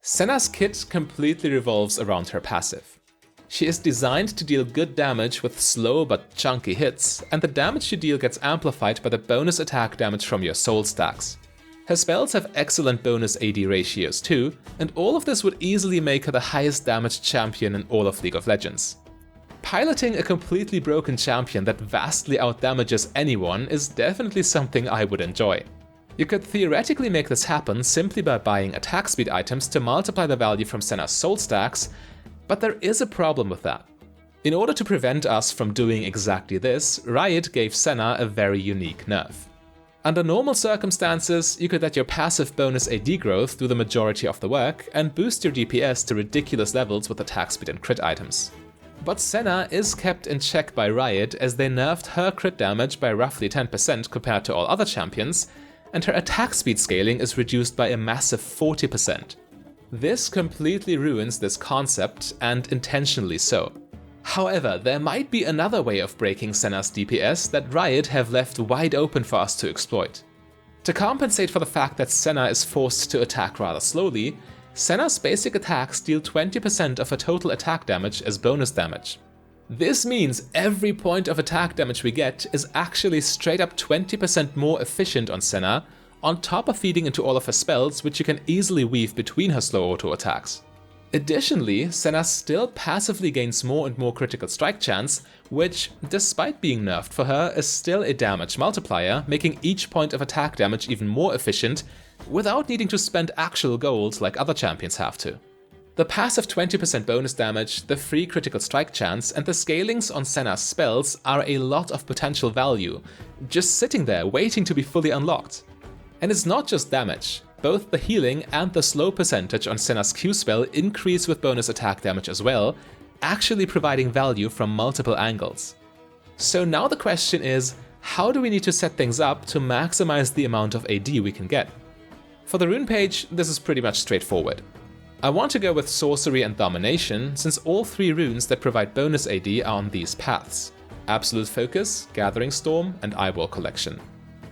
Senna's kit completely revolves around her passive. She is designed to deal good damage with slow but chunky hits, and the damage you deal gets amplified by the bonus attack damage from your soul stacks. Her spells have excellent bonus AD ratios too, and all of this would easily make her the highest damage champion in all of League of Legends. Piloting a completely broken champion that vastly outdamages anyone is definitely something I would enjoy. You could theoretically make this happen simply by buying attack speed items to multiply the value from Senna's soul stacks, but there is a problem with that. In order to prevent us from doing exactly this, Riot gave Senna a very unique nerf. Under normal circumstances, you could let your passive bonus AD growth do the majority of the work and boost your DPS to ridiculous levels with attack speed and crit items. But Senna is kept in check by Riot as they nerfed her crit damage by roughly 10% compared to all other champions, and her attack speed scaling is reduced by a massive 40%. This completely ruins this concept, and intentionally so. However, there might be another way of breaking Senna's DPS that Riot have left wide open for us to exploit. To compensate for the fact that Senna is forced to attack rather slowly, Senna's basic attacks deal 20% of her total attack damage as bonus damage. This means every point of attack damage we get is actually straight up 20% more efficient on Senna, on top of feeding into all of her spells, which you can easily weave between her slow auto attacks. Additionally, Senna still passively gains more and more critical strike chance, which, despite being nerfed for her, is still a damage multiplier, making each point of attack damage even more efficient, without needing to spend actual gold like other champions have to. The passive 20% bonus damage, the free critical strike chance, and the scalings on Senna's spells are a lot of potential value, just sitting there waiting to be fully unlocked. And it's not just damage. Both the healing and the slow percentage on Senna's Q spell increase with bonus attack damage as well, actually providing value from multiple angles. So now the question is, how do we need to set things up to maximize the amount of AD we can get? For the rune page, this is pretty much straightforward. I want to go with Sorcery and Domination, since all three runes that provide bonus AD are on these paths: Absolute Focus, Gathering Storm, and Eyeball Collection.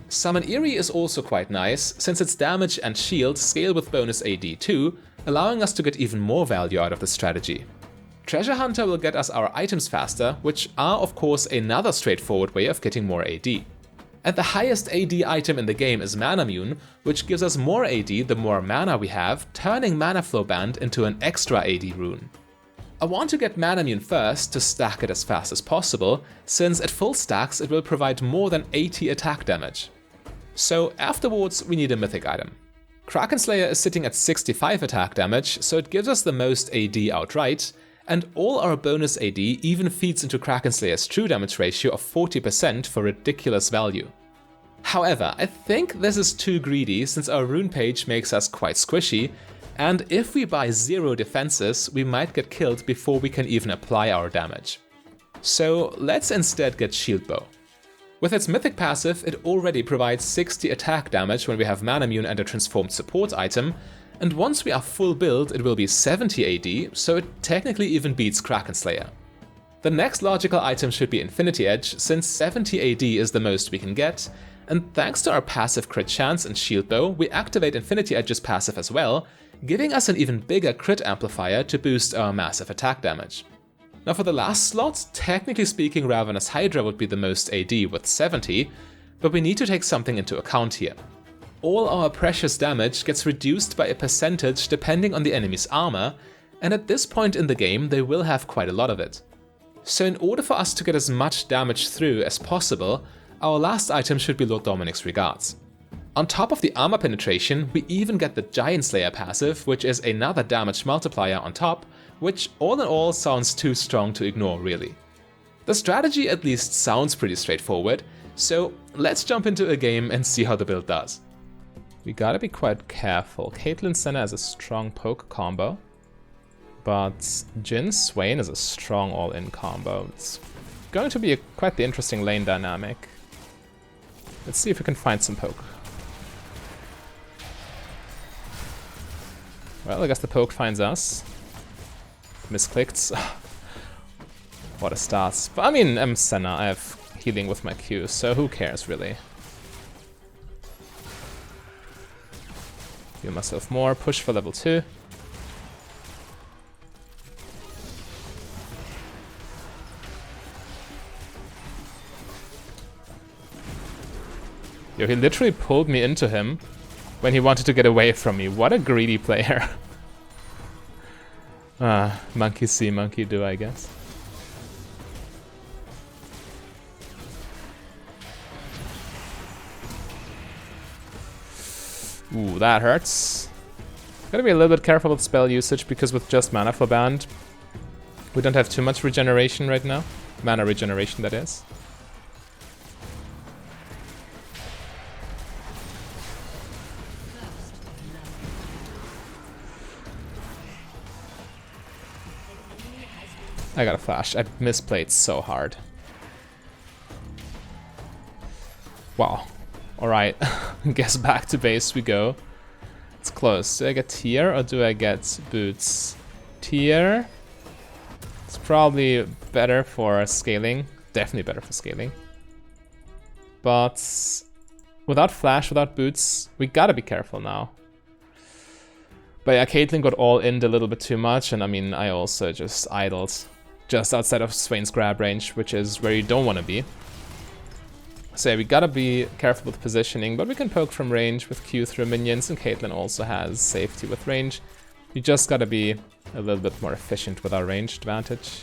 Summon Eerie is also quite nice, since its damage and shield scale with bonus AD too, allowing us to get even more value out of the strategy. Treasure Hunter will get us our items faster, which are of course another straightforward way of getting more AD. And the highest AD item in the game is Manamune, which gives us more AD the more mana we have, turning Mana Flow Band into an extra AD rune. I want to get Manamune first to stack it as fast as possible, since at full stacks it will provide more than 80 attack damage. So afterwards we need a mythic item. Kraken Slayer is sitting at 65 attack damage, so it gives us the most AD outright, and all our bonus AD even feeds into Kraken Slayer's true damage ratio of 40% for ridiculous value. However, I think this is too greedy since our rune page makes us quite squishy, and if we buy 0 defenses, we might get killed before we can even apply our damage. So let's instead get Shield Bow. With its mythic passive, it already provides 60 attack damage when we have Manamune and a transformed support item, and once we are full build it will be 70 AD, so it technically even beats Kraken Slayer. The next logical item should be Infinity Edge, since 70 AD is the most we can get, and thanks to our passive crit chance and Shield Bow, we activate Infinity Edge's passive as well, giving us an even bigger crit amplifier to boost our massive attack damage. Now for the last slot, technically speaking Ravenous Hydra would be the most AD with 70, but we need to take something into account here. All our precious damage gets reduced by a percentage depending on the enemy's armor, and at this point in the game they will have quite a lot of it. So in order for us to get as much damage through as possible, our last item should be Lord Dominik's Regards. On top of the armor penetration, we even get the Giant Slayer passive, which is another damage multiplier on top, which all in all sounds too strong to ignore really. The strategy at least sounds pretty straightforward, so let's jump into a game and see how the build does. We gotta be quite careful. Caitlyn Senna has a strong poke combo, but Jhin Swain is a strong all-in combo. It's going to be quite the interesting lane dynamic. Let's see if we can find some poke. Well, I guess the poke finds us. Misclicked. What a start. But I mean, I'm Senna, I have healing with my Q, so who cares really? Heal myself more, push for level 2. Yo, he literally pulled me into him when he wanted to get away from me. What a greedy player. Monkey see, monkey do, I guess. Ooh, that hurts. Gotta be a little bit careful with spell usage, because with just Mana Flow Band, we don't have too much regeneration right now. Mana regeneration, that is. I got a flash. I misplayed so hard. Wow. Alright. Guess back to base we go. It's close. Do I get tier or do I get boots? Tier. It's probably better for scaling. Definitely better for scaling. But without flash, without boots, we gotta be careful now. But yeah, Caitlyn got all in a little bit too much, and I mean, I also just idled just outside of Swain's grab range, which is where you don't want to be. So yeah, we gotta be careful with positioning, but we can poke from range with Q through minions, and Caitlyn also has safety with range. You just gotta be a little bit more efficient with our range advantage.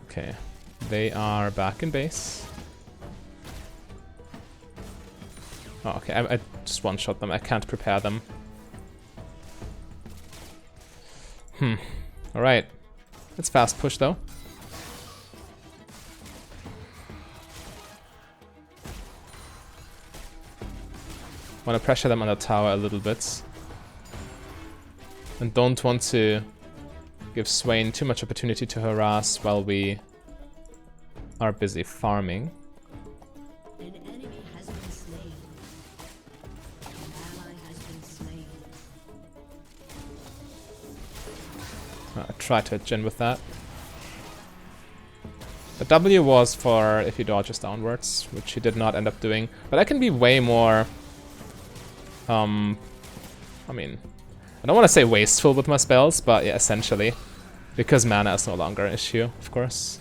Okay, they are back in base. Oh, okay, I just one-shot them. I can't prepare them. Alright. Let's fast push, though. Want to pressure them on the tower a little bit. And don't want to give Swain too much opportunity to harass while we are busy farming. I tried to gen with that. The W was for if he dodges downwards, which he did not end up doing. But I can be way more... I mean... I don't want to say wasteful with my spells, but yeah, essentially. Because mana is no longer an issue, of course.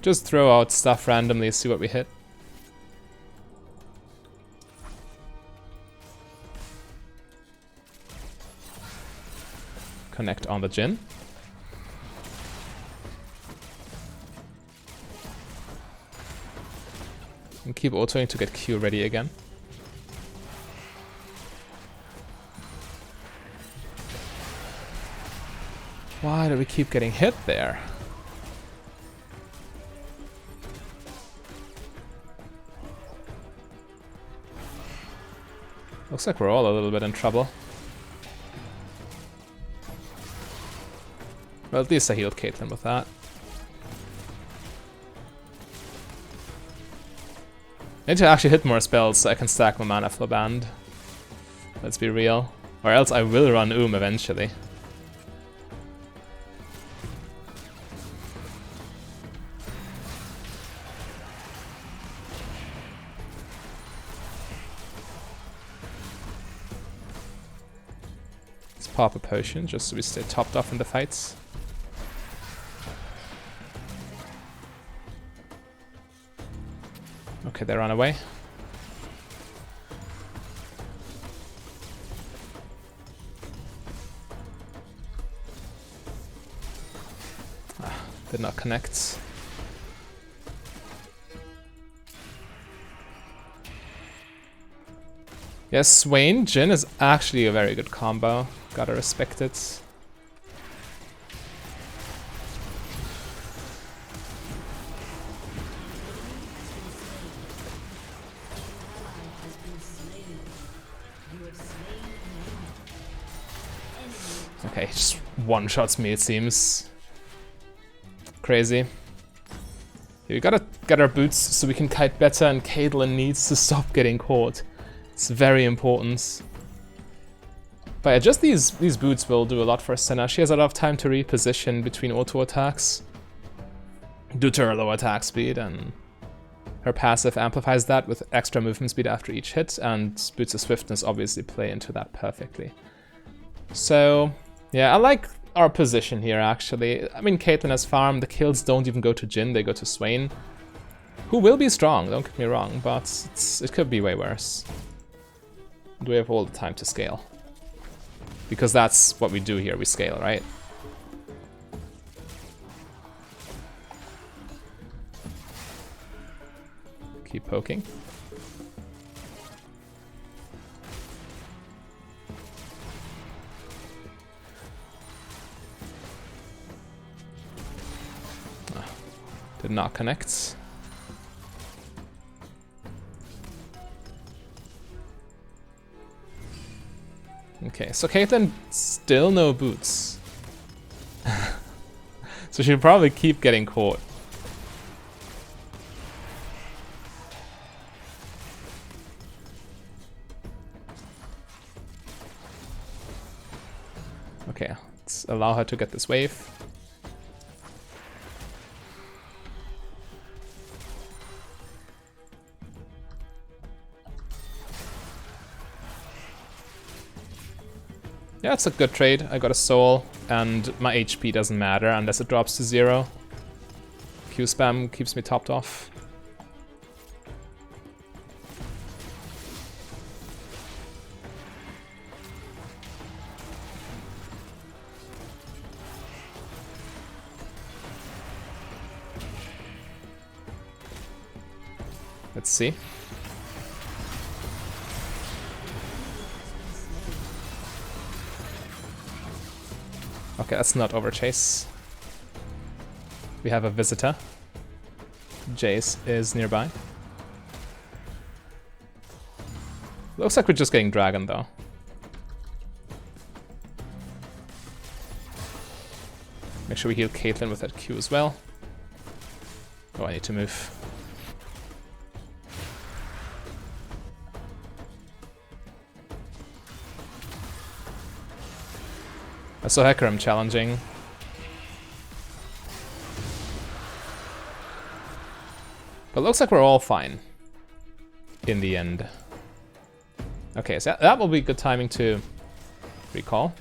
Just throw out stuff randomly, see what we hit. Connect on the Jhin. And keep autoing to get Q ready again. Why do we keep getting hit there? Looks like we're all a little bit in trouble. Well, at least I healed Caitlyn with that. I need to actually hit more spells so I can stack my Mana Flow Band. Let's be real. Or else I will run eventually. Let's pop a potion just so we stay topped off in the fights. Okay, they run away. Did not connect. Yes, Swain, Jhin is actually a very good combo. Gotta respect it. Okay, just one-shots me, it seems. Crazy. We gotta get our boots so we can kite better, and Caitlyn needs to stop getting caught. It's very important. But yeah, just these boots will do a lot for Senna. She has a lot of time to reposition between auto attacks due to her low attack speed, and her passive amplifies that with extra movement speed after each hit, and Boots of Swiftness obviously play into that perfectly. So, yeah, I like our position here, actually. I mean, Caitlyn has farm, the kills don't even go to Jhin, they go to Swain. Who will be strong, don't get me wrong, but it could be way worse. Do we have all the time to scale? Because that's what we do here, we scale, right? Keep poking. Did not connect. Okay, so Caitlyn still no boots. So she'll probably keep getting caught. Okay, let's allow her to get this wave. Yeah, it's a good trade. I got a soul, and my HP doesn't matter unless it drops to 0. Q spam keeps me topped off. Let's see. Okay, that's not overchase. We have a visitor. Jace is nearby. Looks like we're just getting dragon though. Make sure we heal Caitlyn with that Q as well. Oh, I need to move. I saw Hecarim challenging. But looks like we're all fine in the end. Okay, so that will be good timing to recall.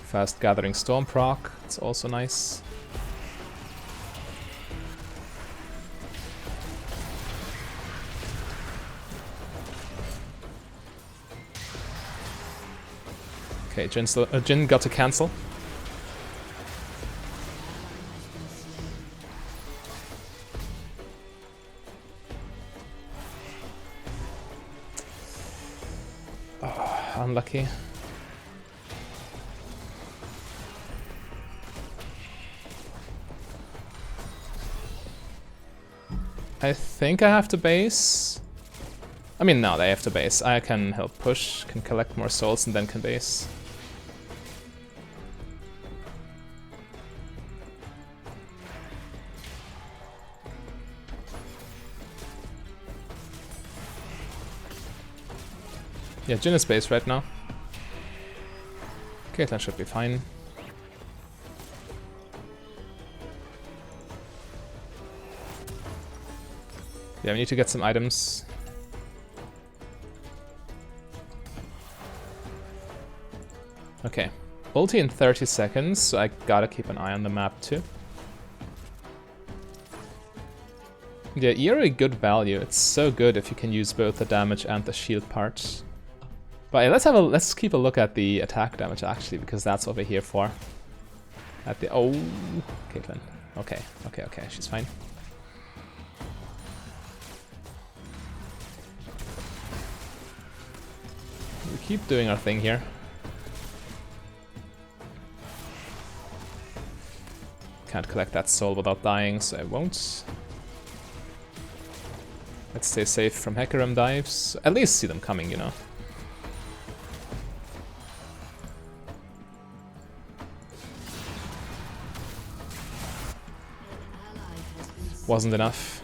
Fast Gathering Storm proc, it's also nice. Okay, Jhin got to cancel. Oh, unlucky. I think I have to base. I mean, no, they have to base. I can help push, can collect more souls, and then can base. Yeah, Jhin is base right now. Caitlyn should be fine. Yeah, we need to get some items. Okay, ulti in 30 seconds, so I gotta keep an eye on the map too. Yeah, eerie good value. It's so good if you can use both the damage and the shield part. But let's keep a look at the attack damage actually, because that's what we're here for. At the Caitlyn. Okay, she's fine. We keep doing our thing here. Can't collect that soul without dying, so I won't. Let's stay safe from Hecarim dives. At least see them coming, you know. Wasn't enough.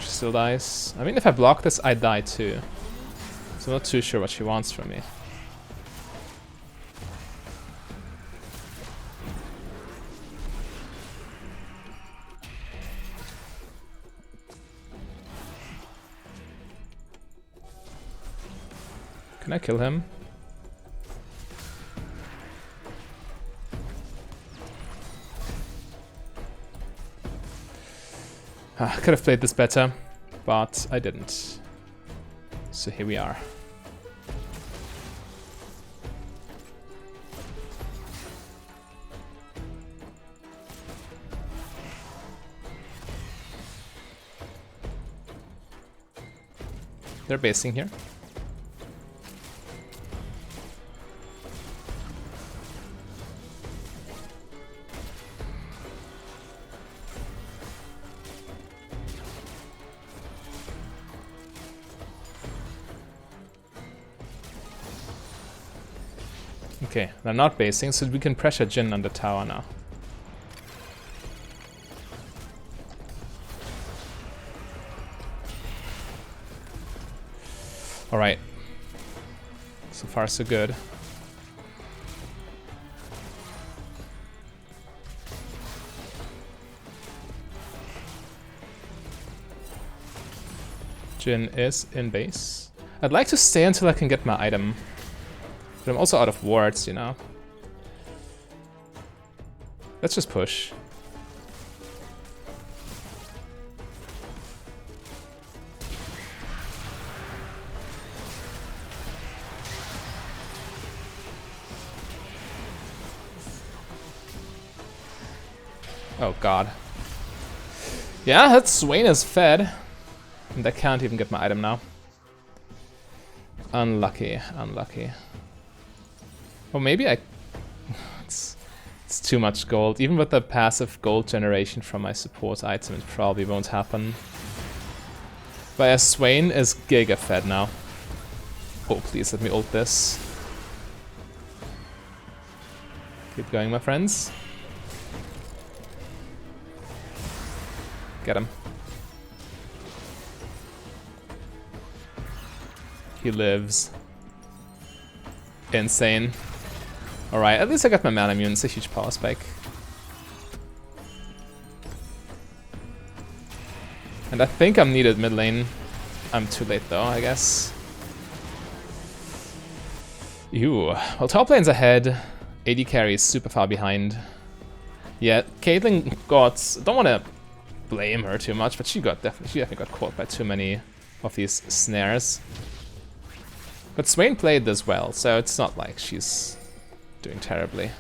She still dies. I mean, if I block this, I die too. So Still not too sure what she wants from me. Can I kill him? Could have played this better, but I didn't. So here we are. They're basing here. Okay, they're not basing, so we can pressure Jin on the tower now. Alright. So far, so good. Jin is in base. I'd like to stay until I can get my item. But I'm also out of wards, you know. Let's just push. Oh god. Yeah, that Swain is fed. And I can't even get my item now. Unlucky, unlucky. Or maybe I... it's too much gold. Even with the passive gold generation from my support item, it probably won't happen. But as Swain is giga fed now. Oh, please let me ult this. Keep going, my friends. Get him. He lives. Insane. Alright, at least I got my mana immune. It's a huge power spike. And I think I'm needed mid lane. I'm too late though, I guess. Ew. Well, top lane's ahead. AD carry is super far behind. Yeah, Caitlyn got... don't want to blame her too much, but she definitely got caught by too many of these snares. But Swain played this well, so it's not like she's doing terribly.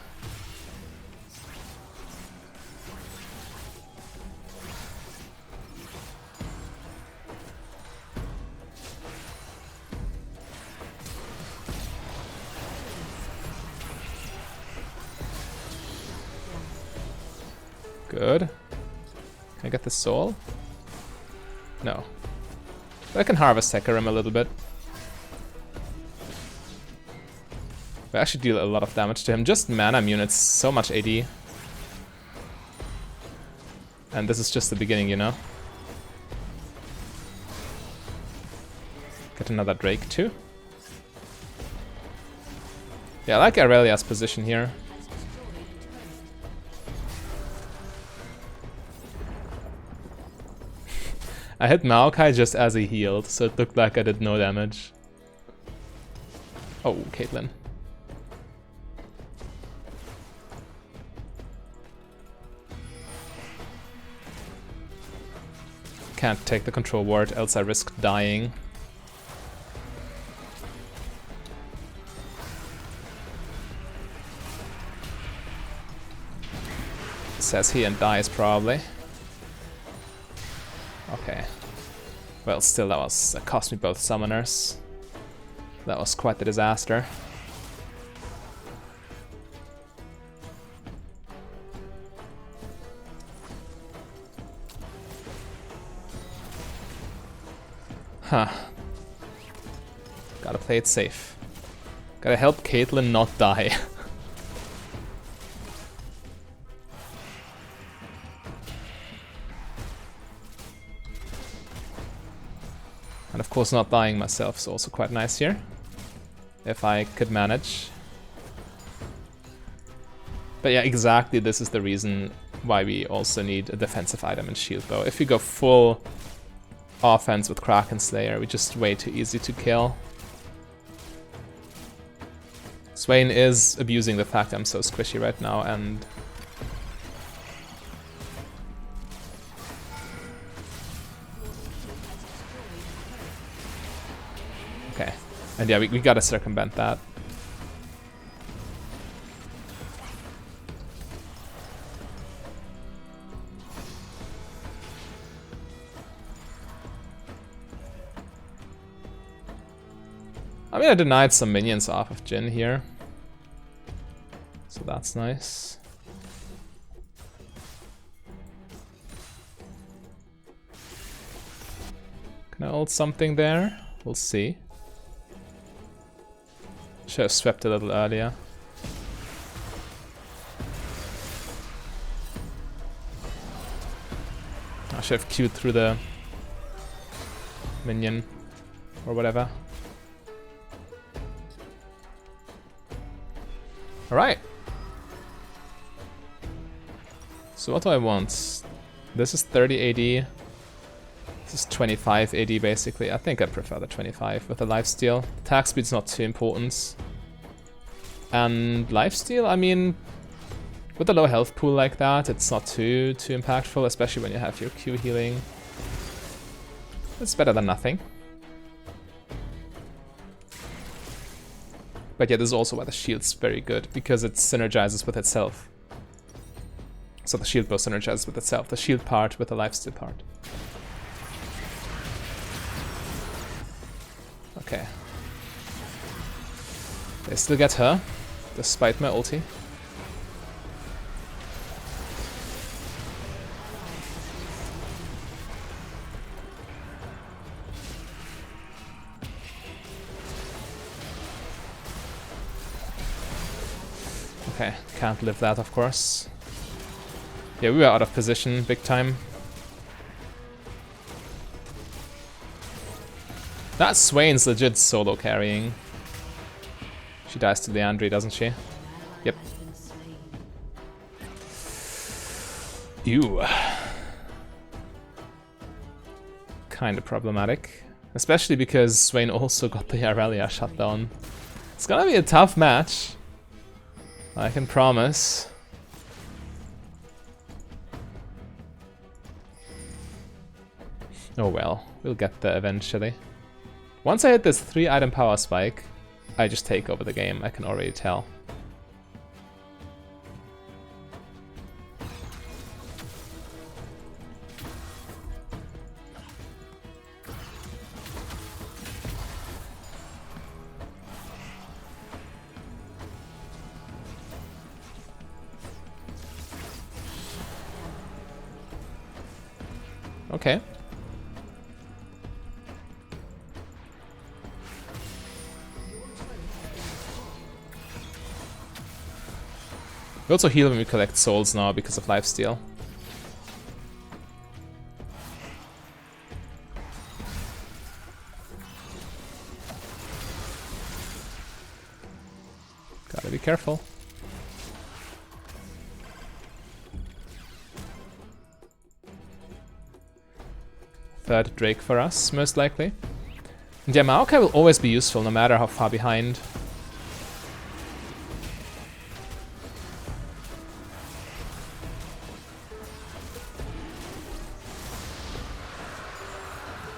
Good. Can I get the soul? No. But I can harvest Hecarim a little bit. We actually deal a lot of damage to him. Just mana immune, it's so much AD. And this is just the beginning, you know? Get another Drake too. Yeah, I like Aurelia's position here. I hit Maokai just as he healed, so it looked like I did no damage. Oh, Caitlyn. Can't take the control ward, else I risk dying. Says he and dies probably. Okay. Well, still that cost me both summoners. That was quite the disaster. Huh. Gotta play it safe. Gotta help Caitlyn not die. And of course not dying myself is also quite nice here. If I could manage. But yeah, exactly this is the reason why we also need a defensive item in Shield Bow. If we go full offense with Kraken Slayer, we're just way too easy to kill. Swain is abusing the fact I'm so squishy right now, and okay. And yeah, we gotta circumvent that. I mean, I denied some minions off of Jhin here. So that's nice. Can I ult something there? We'll see. Should have swept a little earlier. I should have queued through the minion or whatever. Alright. So what do I want? This is 30 AD. This is 25 AD basically. I think I prefer the 25 with the lifesteal. Attack speed's not too important. And lifesteal, I mean, with a low health pool like that, it's not too impactful, especially when you have your Q healing. It's better than nothing. But yeah, this is also why the shield's very good, because it synergizes with itself. So the shield bow synergizes with itself, the shield part with the lifesteal part. Okay. They still get her, despite my ulti. Okay, can't live that, of course. Yeah, we were out of position big time. That Swain's legit solo carrying. She dies to Leandri, doesn't she? Yep. Ew. Kinda problematic. Especially because Swain also got the Aurelia shut down. It's gonna be a tough match. I can promise. Oh well, we'll get there eventually. Once I hit this 3-item power spike, I just take over the game, I can already tell. Okay. We also heal when we collect souls now because of lifesteal. Gotta be careful. Third Drake for us, most likely. And yeah, Maokai will always be useful no matter how far behind.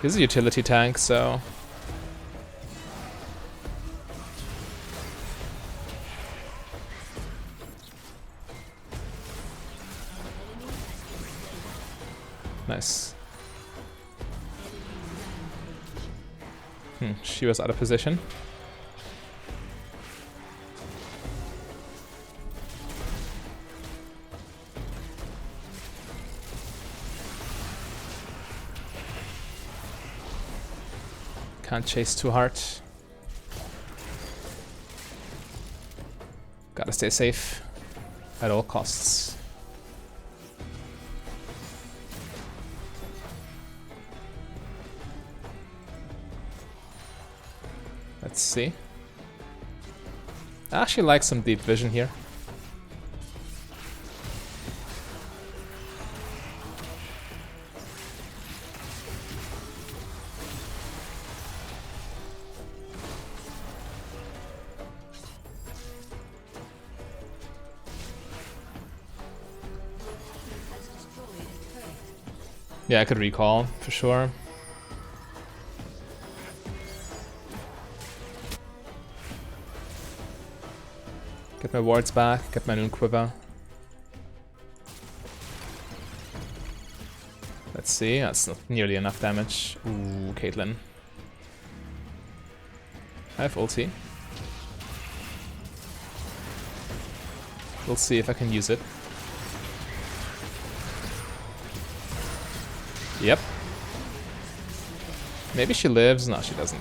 He's a utility tank, so... Nice. She was out of position. Can't chase too hard. Gotta stay safe at all costs. Let's see. I actually like some deep vision here. Yeah, I could recall, for sure. Get my wards back, get my Noon Quiver. Let's see, that's not nearly enough damage. Ooh, Caitlyn. I have ulti. We'll see if I can use it. Yep. Maybe she lives. No, she doesn't.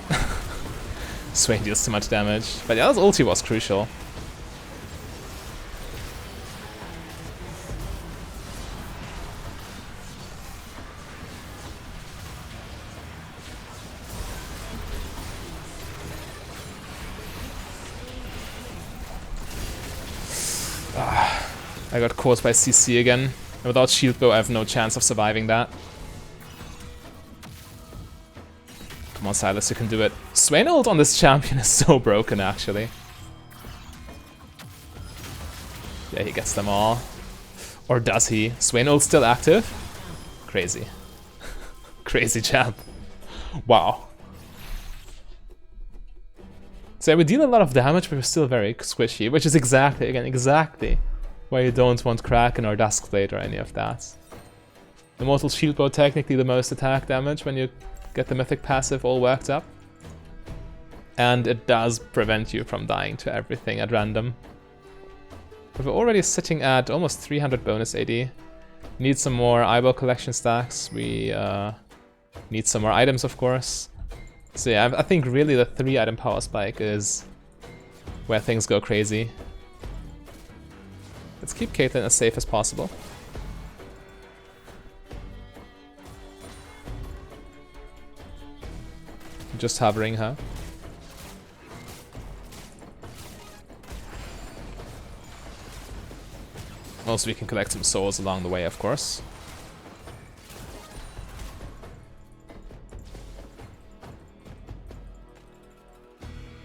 Swain deals too much damage. But yeah, that ulti was crucial. I got caught by CC again. And without shield bow, I have no chance of surviving that. Come on, Silas, you can do it. Swain ult on this champion is so broken, actually. Yeah, he gets them all. Or does he? Swain ult's still active? Crazy. Crazy champ. Wow. So yeah, we deal a lot of damage, but we're still very squishy, which is exactly why you don't want Kraken or Duskblade or any of that. Immortal Shield Bow technically the most attack damage when you get the mythic passive all worked up. And it does prevent you from dying to everything at random. But we're already sitting at almost 300 bonus AD. Need some more eyeball collection stacks. We need some more items, of course. So yeah, I think really the 3-item power spike is where things go crazy. Let's keep Caitlyn as safe as possible. Just hovering her. Also, we can collect some souls along the way, of course.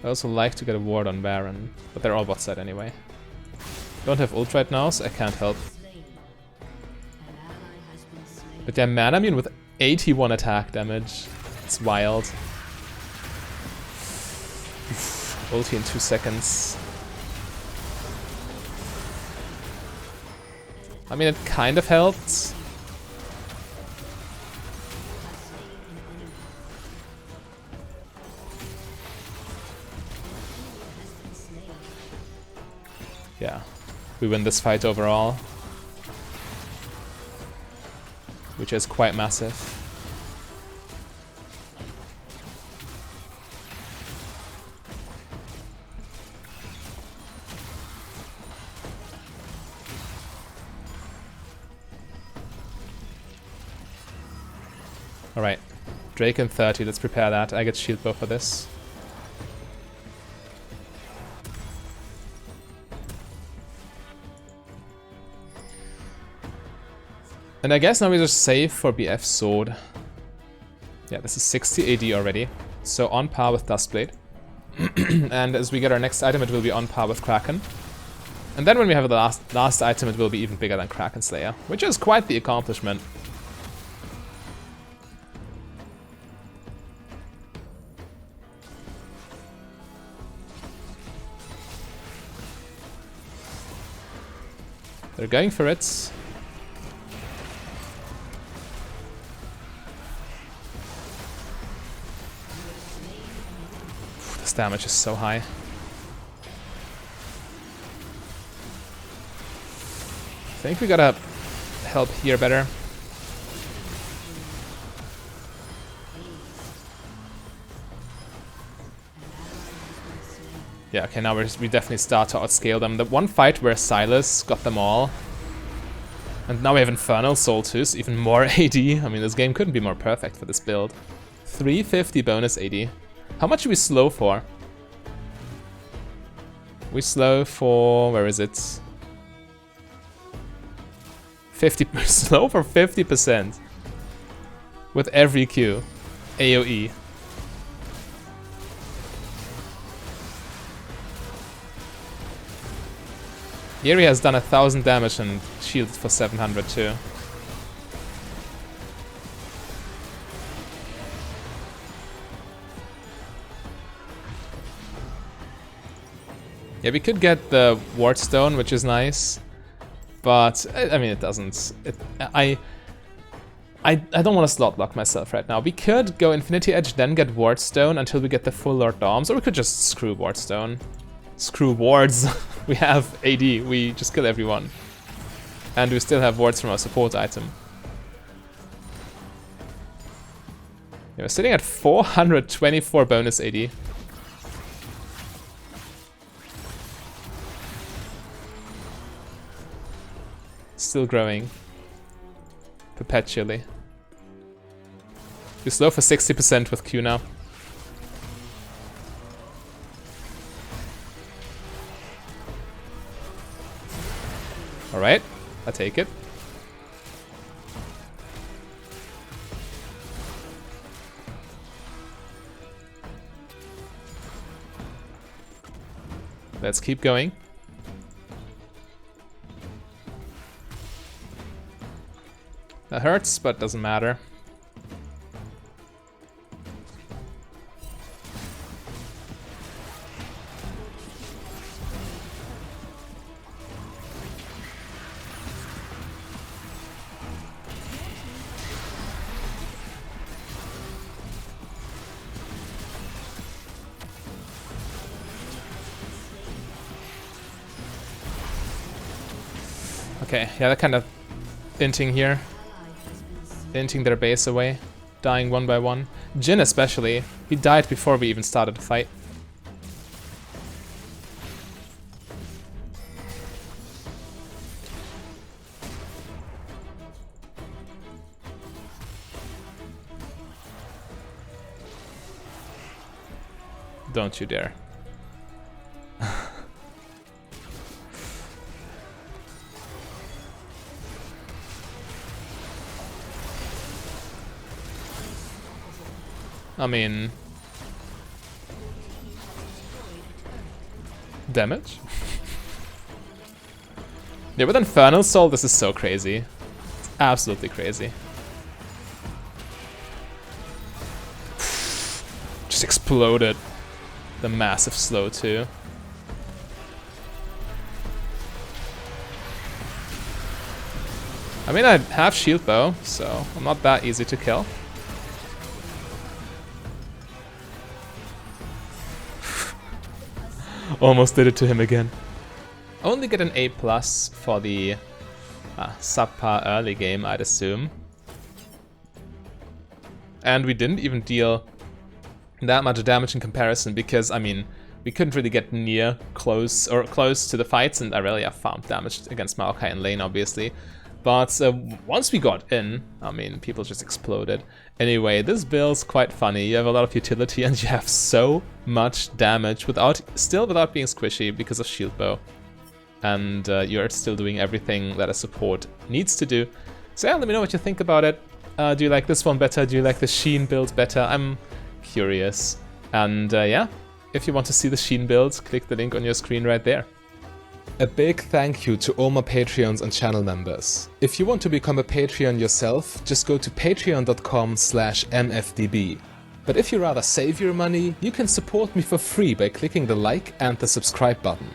I also like to get a ward on Baron, but they're all bot side anyway. Don't have ult right now, so I can't help. But yeah, man, I mean with 81 attack damage. It's wild. Ulti in 2 seconds. I mean, it kind of helped. Yeah, we win this fight overall, which is quite massive. Alright, Drake in 30, let's prepare that. I get shield bow for this. And I guess now we're just safe for BF Sword. Yeah, this is 60 AD already, so on par with Duskblade. And as we get our next item, it will be on par with Kraken. And then when we have the last item, it will be even bigger than Kraken Slayer, which is quite the accomplishment. They're going for it. This damage is so high. I think we gotta help here better. Yeah, okay, now we definitely start to outscale them. The one fight where Silas got them all. And now we have Infernal Soul too, so even more AD. I mean, this game couldn't be more perfect for this build. 350 bonus AD. How much do we slow for? We slow for... where is it? 50... slow for 50%. With every Q. AoE. Yeri has done 1000 damage and shielded for 700 too. Yeah, we could get the Ward Stone, which is nice, but I mean it doesn't. I don't want to slot block myself right now. We could go Infinity Edge, then get Ward Stone until we get the full Lord Doms, or we could just screw Ward Stone. Screw wards. We have AD, we just kill everyone. And we still have wards from our support item. Yeah, we're sitting at 424 bonus AD. Still growing. Perpetually. We slow for 60% with Q now. Alright, I take it. Let's keep going. That hurts, but doesn't matter. Okay, yeah, that kind of inting here. Inting their base away. Dying one by one. Jhin especially. He died before we even started the fight. Don't you dare. I mean... damage? Yeah, with Infernal Soul, this is so crazy. It's absolutely crazy. Just exploded. The massive slow, too. I mean, I have shield bow, so I'm not that easy to kill. Almost did it to him again. Only get an A+ for the subpar early game, I'd assume. And we didn't even deal that much damage in comparison because, I mean, we couldn't really get close to the fights, and Irelia farmed damage against Maokai in lane, obviously. But once we got in, I mean, people just exploded. Anyway, this build's quite funny. You have a lot of utility and you have so much damage still without being squishy because of shield bow. And you're still doing everything that a support needs to do. So yeah, let me know what you think about it. Do you like this one better? Do you like the Sheen build better? I'm curious. And yeah, if you want to see the Sheen build, click the link on your screen right there. A big thank you to all my Patreons and channel members. If you want to become a Patreon yourself, just go to patreon.com/mfdb. But if you rather save your money, you can support me for free by clicking the like and the subscribe button.